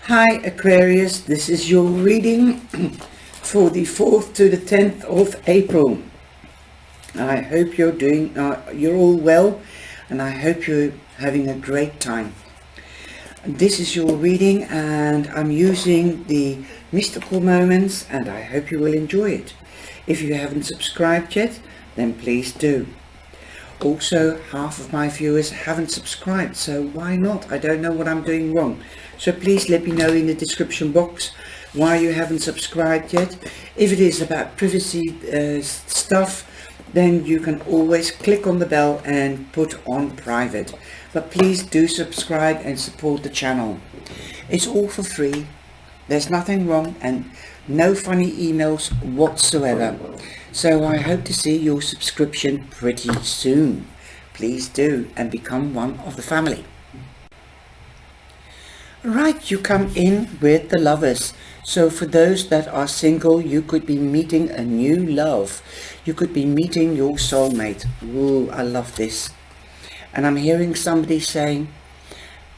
Hi Aquarius, this is your reading for the 4th to the 10th of April. I hope you're all well, and I hope you're having a great time. This is your reading, and I'm using the mystical moments, and I hope you will enjoy it. If you haven't subscribed yet, then please do. Also, half of my viewers haven't subscribed, so why not? I don't know what I'm doing wrong. So please let me know in the description box why you haven't subscribed yet. If it is about privacy stuff, then you can always click on the bell and put on private. But please do subscribe and support the channel. It's all for free. There's nothing wrong and no funny emails whatsoever. So I hope to see your subscription pretty soon. Please do, and become one of the family. Right, you come in with the Lovers. So for those that are single, you could be meeting a new love. You could be meeting your soulmate. Ooh, I love this. And I'm hearing somebody saying,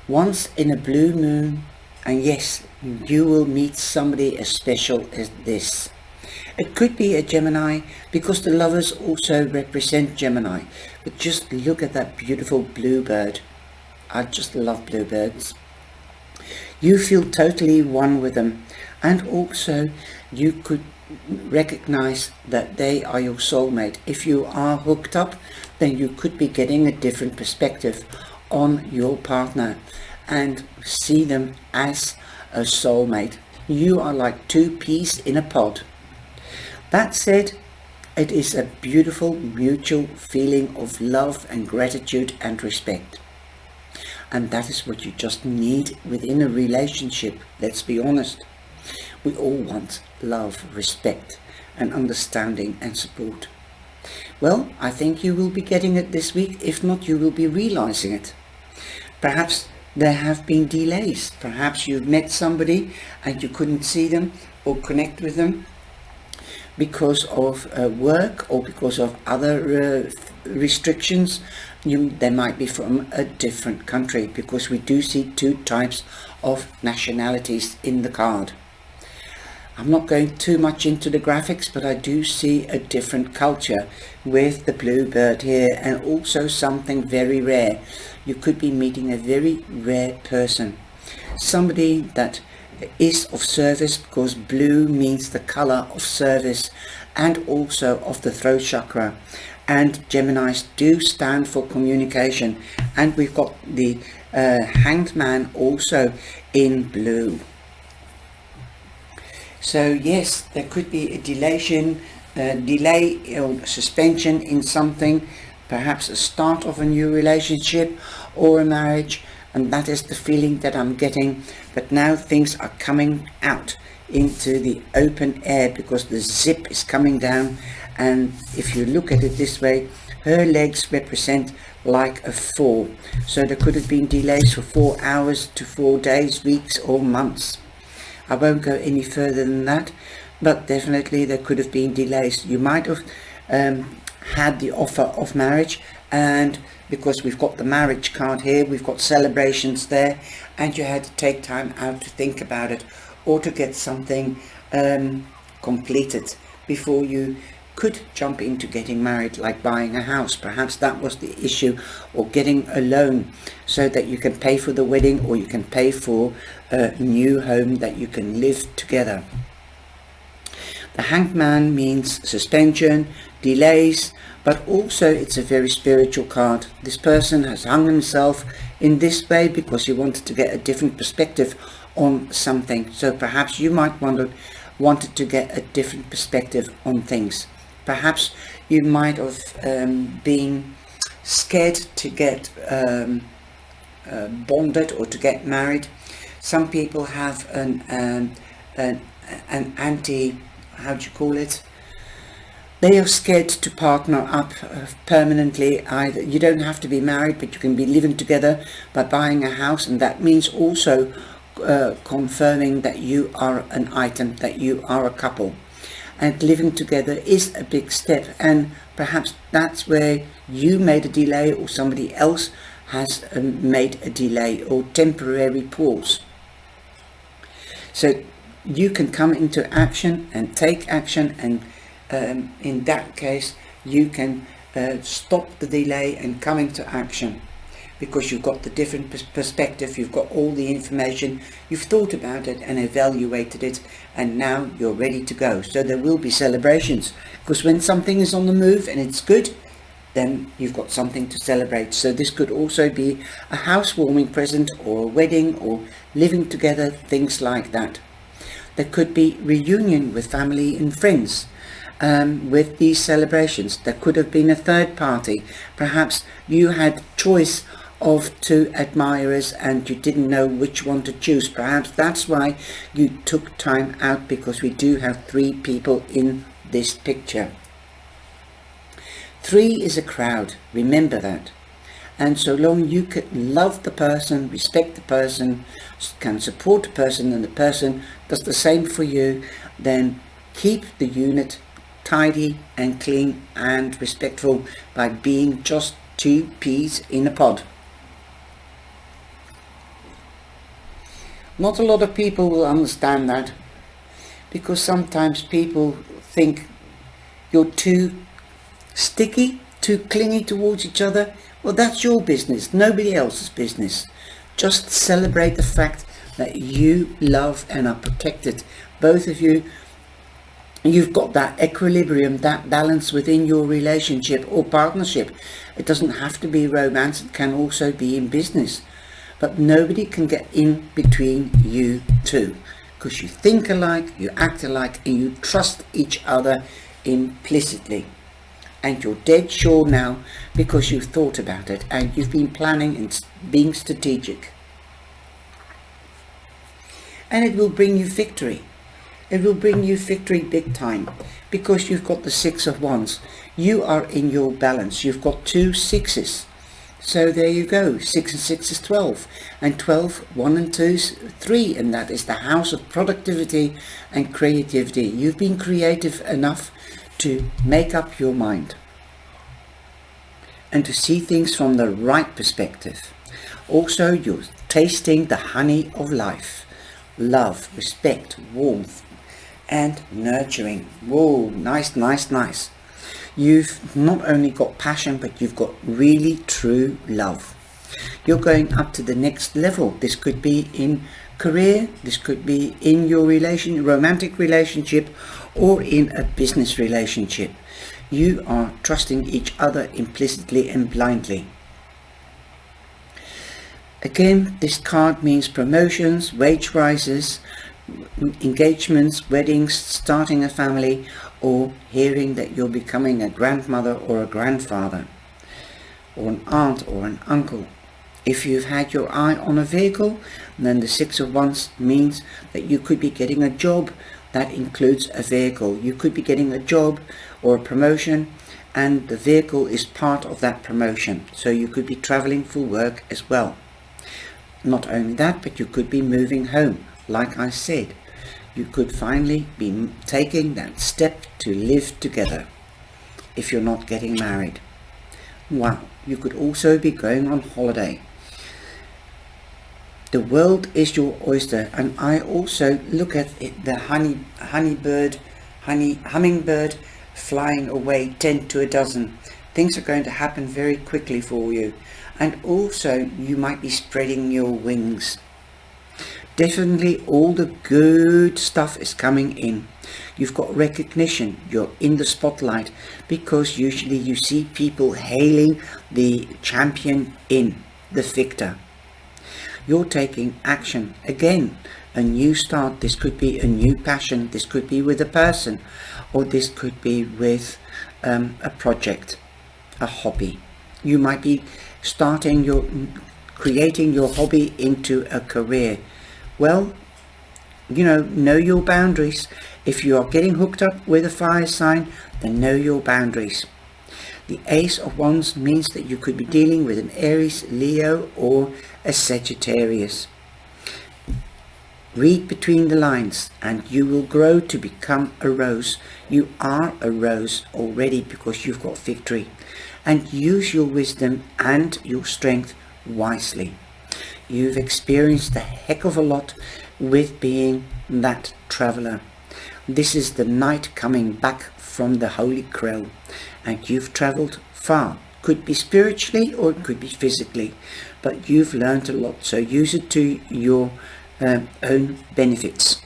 once in a blue moon, and yes, you will meet somebody as special as this. It could be a Gemini, because the Lovers also represent Gemini. But just look at that beautiful bluebird. I just love bluebirds. You feel totally one with them, and also you could recognize that they are your soulmate. If you are hooked up, then you could be getting a different perspective on your partner and see them as a soulmate. You are like two peas in a pod. That said, it is a beautiful mutual feeling of love and gratitude and respect. And that is what you just need within a relationship. Let's be honest. We all want love, respect and understanding and support. Well, I think you will be getting it this week. If not, you will be realizing it. Perhaps there have been delays. Perhaps you've met somebody and you couldn't see them or connect with them because of work or because of other restrictions. They might be from a different country, because we do see two types of nationalities in the card. I'm not going too much into the graphics, but I do see a different culture with the bluebird here, and also something very rare. You could be meeting a very rare person, somebody that is of service, because blue means the color of service and also of the throat chakra. And Geminis do stand for communication, and we've got the Hanged Man also in blue. So yes, there could be a delay or suspension in something, perhaps a start of a new relationship or a marriage, and that is the feeling that I'm getting. But now things are coming out into the open air, because the zip is coming down. And if you look at it this way, her legs represent like a 4. So there could have been delays for 4 hours to 4 days, weeks or months. I won't go any further than that, but definitely there could have been delays. You might have had the offer of marriage, and because we've got the marriage card here, we've got celebrations there, and you had to take time out to think about it, or to get something completed before you could jump into getting married, like buying a house. Perhaps that was the issue, or getting a loan so that you can pay for the wedding, or you can pay for a new home that you can live together. The Hanged Man means suspension, delays, but also it's a very spiritual card. This person has hung himself in this way because he wanted to get a different perspective on something. So perhaps you might wanted to get a different perspective on things. Perhaps you might have been scared to get bonded or to get married. Some people have an anti, how do you call it? They are scared to partner up permanently. Either you don't have to be married, but you can be living together by buying a house, and that means also confirming that you are an item, that you are a couple. And living together is a big step, and perhaps that's where you made a delay, or somebody else has made a delay or temporary pause. So you can come into action and take action, and in that case you can stop the delay and come into action, because you've got the different perspective, you've got all the information, you've thought about it and evaluated it, and now you're ready to go. So there will be celebrations, because when something is on the move and it's good, then you've got something to celebrate. So this could also be a housewarming present, or a wedding, or living together, things like that. There could be reunion with family and friends. With these celebrations, there could have been a third party. Perhaps you had choice of two admirers and you didn't know which one to choose. Perhaps that's why you took time out, because we do have 3 people in this picture. 3 is a crowd, remember that. And so long you can love the person, respect the person, can support the person, and the person does the same for you, then keep the unit tidy and clean and respectful by being just 2 peas in a pod. Not a lot of people will understand that, because sometimes people think you're too sticky, too clingy towards each other. Well, that's your business, nobody else's business. Just celebrate the fact that you love and are protected. Both of you, you've got that equilibrium, that balance within your relationship or partnership. It doesn't have to be romance, it can also be in business. But nobody can get in between you two, because you think alike, you act alike, and you trust each other implicitly. And you're dead sure now, because you've thought about it and you've been planning and being strategic. And it will bring you victory. It will bring you victory big time, because you've got the 6 of Wands. You are in your balance. You've got 2 6s. So there you go. 6 and 6 is 12. And 12, 1 and 2 is 3. And that is the house of productivity and creativity. You've been creative enough to make up your mind and to see things from the right perspective. Also, you're tasting the honey of life. Love, respect, warmth, and nurturing. Whoa, nice, nice, nice. You've not only got passion, but you've got really true love. You're going up to the next level. This could be in career, this could be in your romantic relationship, or in a business relationship. You are trusting each other implicitly and blindly. Again, this card means promotions, wage rises, engagements, weddings, starting a family, or hearing that you're becoming a grandmother or a grandfather, or an aunt or an uncle. If you've had your eye on a vehicle, then the 6 of Wands means that you could be getting a job that includes a vehicle. You could be getting a job or a promotion, and the vehicle is part of that promotion. So you could be traveling for work as well. Not only that, but you could be moving home. Like I said, you could finally be taking that step to live together if you're not getting married. Wow, you could also be going on holiday. The world is your oyster, and I also look at it, the hummingbird flying away 10 to a dozen. Things are going to happen very quickly for you, and also you might be spreading your wings. Definitely all the good stuff is coming in. You've got recognition, you're in the spotlight, because usually you see people hailing the champion in, the victor. You're taking action. Again, a new start. This could be a new passion, this could be with a person, or this could be with a project, a hobby. You might be creating your hobby into a career. Well, know your boundaries. If you are getting hooked up with a fire sign, then know your boundaries. The Ace of Wands means that you could be dealing with an Aries, Leo, or a Sagittarius. Read between the lines and you will grow to become a rose. You are a rose already, because you've got victory. And use your wisdom and your strength wisely. You've experienced a heck of a lot with being that traveler. This is the knight coming back from the Holy Grail, and you've traveled far. Could be spiritually or it could be physically, but you've learned a lot, so use it to your own benefits.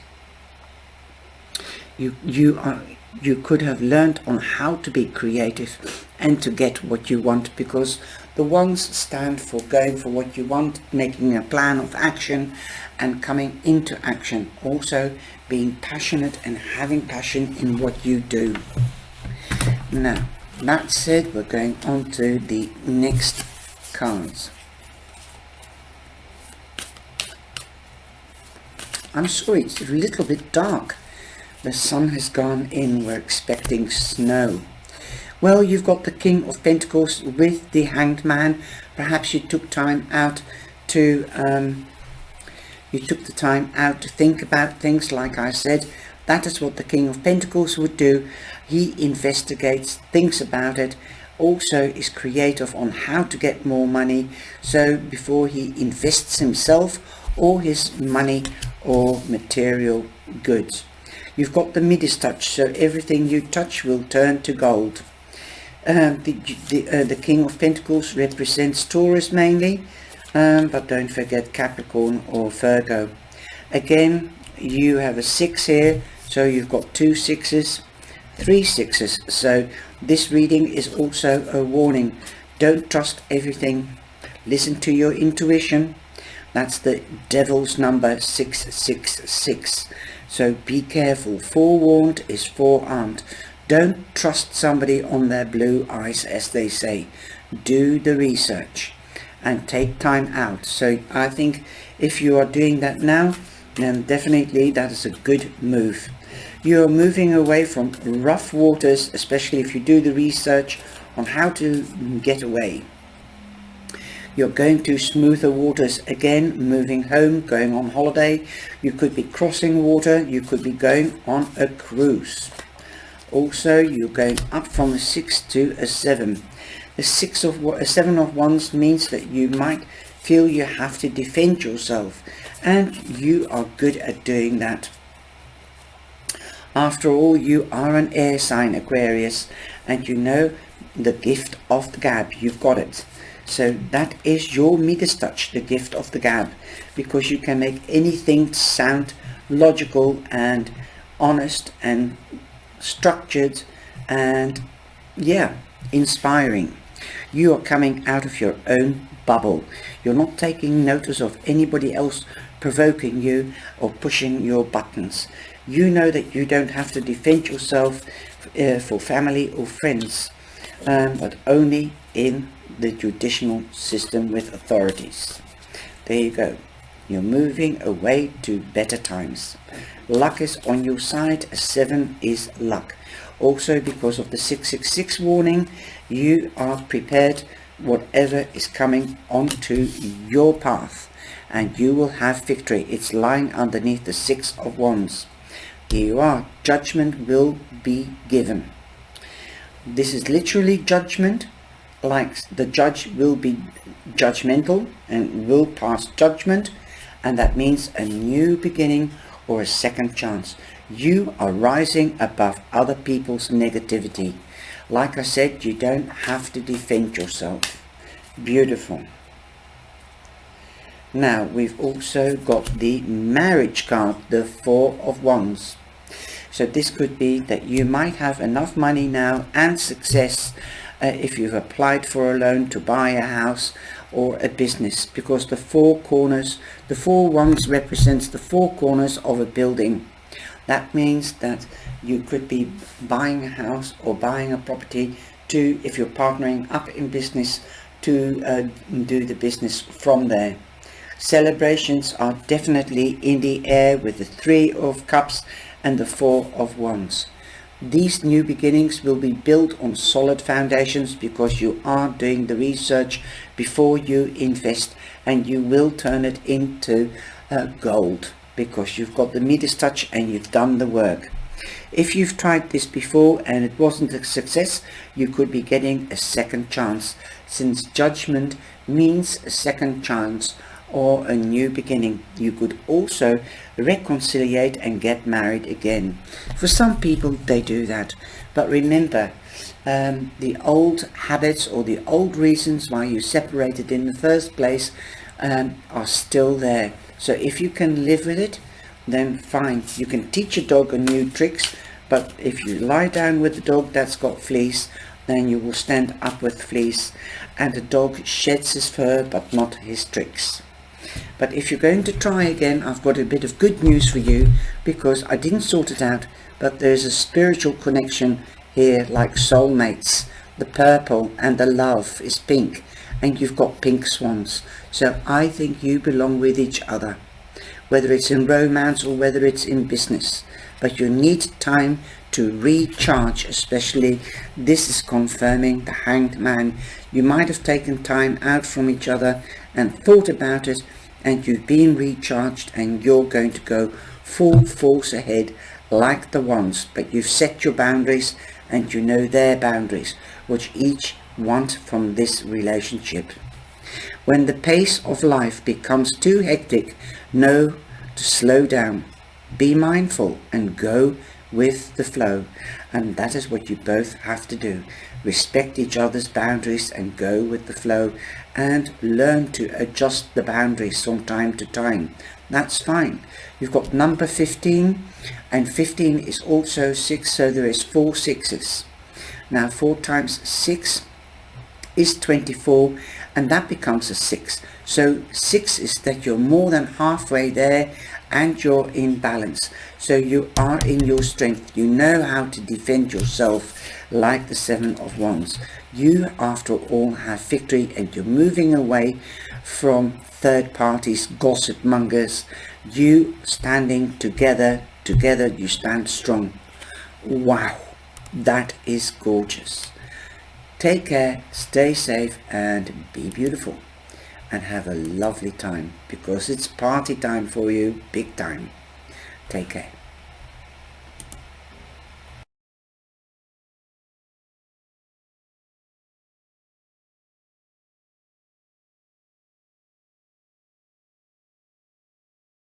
You could have learned on how to be creative and to get what you want, because the ones stand for going for what you want, making a plan of action and coming into action, also being passionate and having passion in what you do. Now, that said, we're going on to the next cards. I'm sorry, it's a little bit dark. The sun has gone in, we're expecting snow. Well, you've got the King of Pentacles with the Hanged Man. Perhaps you took time out to think about things. Like I said, that is what the King of Pentacles would do. He investigates, thinks about it, also is creative on how to get more money, so before he invests himself or his money or material goods. You've got the Midas touch, so everything you touch will turn to gold. The King of Pentacles represents Taurus mainly, but don't forget Capricorn or Virgo. Again, you have a 6 here, so you've got 2 6s, 3 6s. So this reading is also a warning. Don't trust everything. Listen to your intuition. That's the devil's number, 666. So be careful. Forewarned is forearmed. Don't trust somebody on their blue eyes, as they say. Do the research and take time out. So I think if you are doing that now, then definitely that is a good move. You're moving away from rough waters, especially if you do the research on how to get away. You're going to smoother waters again, moving home, going on holiday. You could be crossing water, you could be going on a cruise. Also, you're going up from a 6 to a 7. The 7 of Wands means that you might feel you have to defend yourself, and you are good at doing that. After all, you are an air sign, Aquarius, and you know the gift of the gab. You've got it. So that is your Midas touch, the gift of the gab, because you can make anything sound logical and honest and structured and inspiring. You are coming out of your own bubble. You're not taking notice of anybody else provoking you or pushing your buttons. You know that you don't have to defend yourself for family or friends, but only in the judicial system with authorities. There you go. You're moving away to better times. Luck is on your side. A 7 is luck. Also, because of the 666 warning, you are prepared whatever is coming onto your path, and you will have victory. It's lying underneath the 6 of Wands. Here you are. Judgment will be given. This is literally judgment. Like the judge will be judgmental and will pass judgment, and that means a new beginning or a second chance. You are rising above other people's negativity. Like I said, you don't have to defend yourself. Beautiful. Now we've also got the marriage card, the 4 of Wands. So this could be that you might have enough money now and success if you've applied for a loan to buy a house or a business, because the 4 corners, the 4 Wands represents the 4 corners of a building. That means that you could be buying a house or buying a property to, if you're partnering up in business, to do the business from there. Celebrations are definitely in the air with the 3 of Cups and the 4 of Wands. These new beginnings will be built on solid foundations because you are doing the research before you invest, and you will turn it into gold because you've got the Midas touch and you've done the work. If you've tried this before and it wasn't a success, you could be getting a second chance, since judgment means a second chance or a new beginning. You could also reconciliate and get married again. For some people they do that, but remember, the old habits or the old reasons why you separated in the first place are still there. So if you can live with it, then fine. You can teach a dog a new tricks, but if you lie down with a dog that's got fleece, then you will stand up with fleece, and the dog sheds his fur but not his tricks. But if you're going to try again, I've got a bit of good news for you, because I didn't sort it out, but there's a spiritual connection here, like soulmates. The purple and the love is pink, and you've got pink swans. So I think you belong with each other, whether it's in romance or whether it's in business. But you need time to recharge, especially this is confirming the Hanged Man. You might have taken time out from each other and thought about it, and you've been recharged, and you're going to go full force ahead like the ones. But you've set your boundaries, and you know their boundaries, which each want from this relationship. When the pace of life becomes too hectic, know to slow down, be mindful, and go with the flow. And that is what you both have to do. Respect each other's boundaries and go with the flow, and learn to adjust the boundaries from time to time. That's fine. You've got number 15, and 15 is also 6, so there is 4 sixes. Now 4 times 6 is 24, and that becomes a 6. So 6 is that you're more than halfway there, and you're in balance. So you are in your strength. You know how to defend yourself, like the 7 of Wands. You, after all, have victory, and you're moving away from third parties, gossip mongers. You standing together you stand strong. Wow, that is gorgeous. Take care, stay safe, and be beautiful, and have a lovely time, because it's party time for you, big time. Take care.